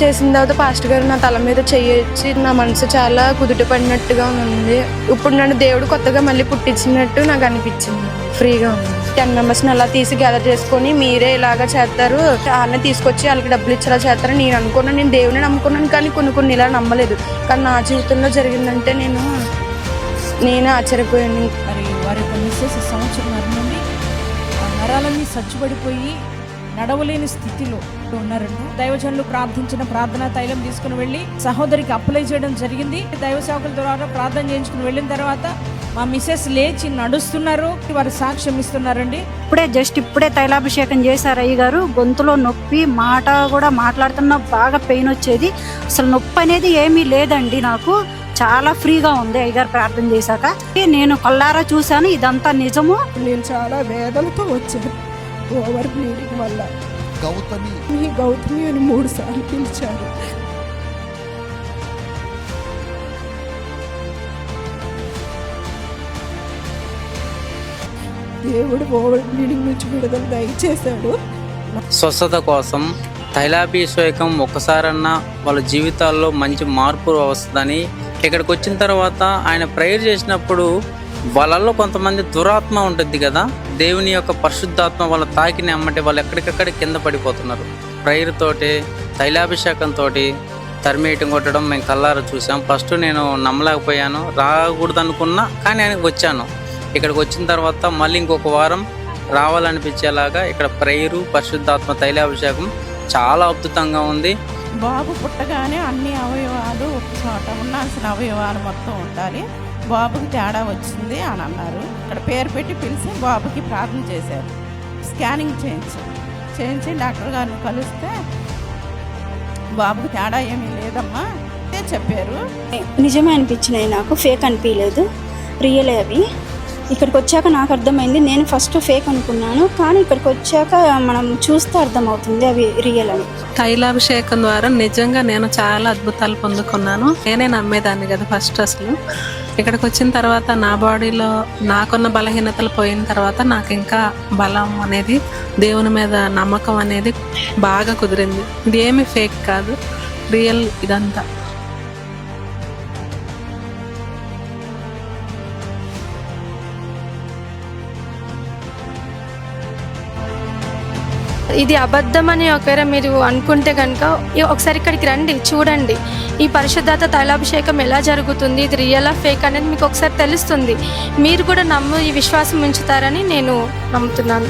చేసిన తర్వాత పాస్టర్ గారు నా తల మీద చెయ్యొచ్చి నా మనసు చాలా కుదుట పడినట్టుగా ఉంది. ఇప్పుడు నన్ను దేవుడు కొత్తగా మళ్ళీ పుట్టించినట్టు నాకు అనిపించింది. ఫ్రీగా ఉంది. 10 మెంబర్స్ని అలా తీసి గ్యాదర్ చేసుకొని మీరే ఇలాగా చేస్తారు, వాళ్ళని తీసుకొచ్చి వాళ్ళకి డబ్బులు ఇచ్చేలా చేస్తారని నేను అనుకున్నాను. నేను దేవుడిని నమ్ముకున్నాను, కానీ కొన్ని ఇలా నమ్మలేదు. కానీ నా జీవితంలో జరిగిందంటే నేనే ఆశ్చర్యపోయాను. మరి వారి యొక్క మిస్సెస్ సంవత్సరం నుండి నరాలన్నీ సచ్చుబడిపోయి నడవలేని స్థితిలో ఉన్నారండి. దైవజనులు ప్రార్థించిన ప్రార్థనా తైలం తీసుకుని వెళ్ళి సహోదరికి అప్లై చేయడం జరిగింది. దైవ సేవకుల ద్వారా ప్రార్థన చేయించుకుని వెళ్ళిన తర్వాత మా మిస్సెస్ లేచి నడుస్తున్నారు, వారు సాక్ష్యం ఇస్తున్నారండి. ఇప్పుడే తైలాభిషేకం చేశారు అయ్య గారు. గొంతులో నొప్పి, మాట కూడా మాట్లాడుతున్నా బాగా పెయిన్ వచ్చేది. అసలు నొప్పి అనేది ఏమీ లేదండి, నాకు చాలా ఫ్రీగా ఉంది అయ్యగారు ప్రార్థన చేశాక. నేను కళ్ళారా చూశాను, ఇదంతా నిజము. నేను చాలా వేదనతో వచ్చాను. ఓవర్ బ్లీడింగ్ వల్ల గౌతమి అని 3 సార్లు పిలిచారు. దేవుడు ఓవర్ బ్లీడింగ్ నుంచి విడుదల దయచేశాడు. స్వస్థత కోసం తైలాభిషేకం ఒక్కసారన్నా వాళ్ళ జీవితాల్లో మంచి మార్పు వస్తుందని ఇక్కడికి వచ్చిన తర్వాత ఆయన ప్రేయర్ చేసినప్పుడు వాళ్ళల్లో కొంతమంది దురాత్మ ఉంటుంది కదా, దేవుని యొక్క పరిశుద్ధాత్మ వాళ్ళ తాకిని అమ్మటే వాళ్ళు ఎక్కడికక్కడ కింద పడిపోతున్నారు. ప్రేయర్ తోటి తైలాభిషేకంతో తరిమేయటం కొట్టడం మేము కళ్ళారా చూసాం. ఫస్ట్ నేను నమ్మలేకపోయాను, రాకూడదు అనుకున్నా, కానీ ఆయనకు వచ్చాను. ఇక్కడికి వచ్చిన తర్వాత మళ్ళీ ఇంకొక వారం రావాలనిపించేలాగా ఇక్కడ ప్రేయరు, పరిశుద్ధాత్మ తైలాభిషేకం చాలా అద్భుతంగా ఉంది. బాబు పుట్టగానే అన్ని అవయవాలు ఒక చోట ఉండాల్సిన అవయవాలు మొత్తం ఉండాలి, బాబుకి తేడా వచ్చింది అని అన్నారు. ఇక్కడ పేరు పెట్టి పిలిచి బాబుకి ప్రార్థన చేశారు. స్కానింగ్ చేయించి డాక్టర్ గారిని కలిస్తే బాబుకి తేడా ఏమీ లేదమ్మా అంటే చెప్పారు. నిజమే అనిపించినాయి, నాకు ఫేక్ అనిపించలేదు, రియలే అవి. ఇక్కడికి వచ్చాక నాకు అర్థమైంది. నేను ఫస్ట్ ఫేక్ అనుకున్నాను, కానీ ఇక్కడికి వచ్చాక మనం చూస్తే అర్థమవుతుంది అవి రియల్ అని. తైలాభిషేకం ద్వారా నిజంగా నేను చాలా అద్భుతాలు పొందుకున్నాను. నేనే నమ్మేదాన్ని కదా ఫస్ట్. అసలు ఇక్కడికి వచ్చిన తర్వాత నా బాడీలో నాకున్న బలహీనతలు పోయిన తర్వాత నాకు ఇంకా బలం అనేది, దేవుని మీద నమ్మకం అనేది బాగా కుదిరింది. ఇది ఏమి ఫేక్ కాదు, రియల్ ఇదంతా. ఇది అబద్ధం అని ఒకవేళ మీరు అనుకుంటే కనుక ఒకసారి ఇక్కడికి రండి, చూడండి. ఈ పరిశుద్ధత తైలాభిషేకం ఎలా జరుగుతుంది, ఇది రియల్ ఫేక్ అనేది మీకు ఒకసారి తెలుస్తుంది. మీరు కూడా ఈ విశ్వాసం ఉంచుతారని నేను నమ్ముతున్నాను.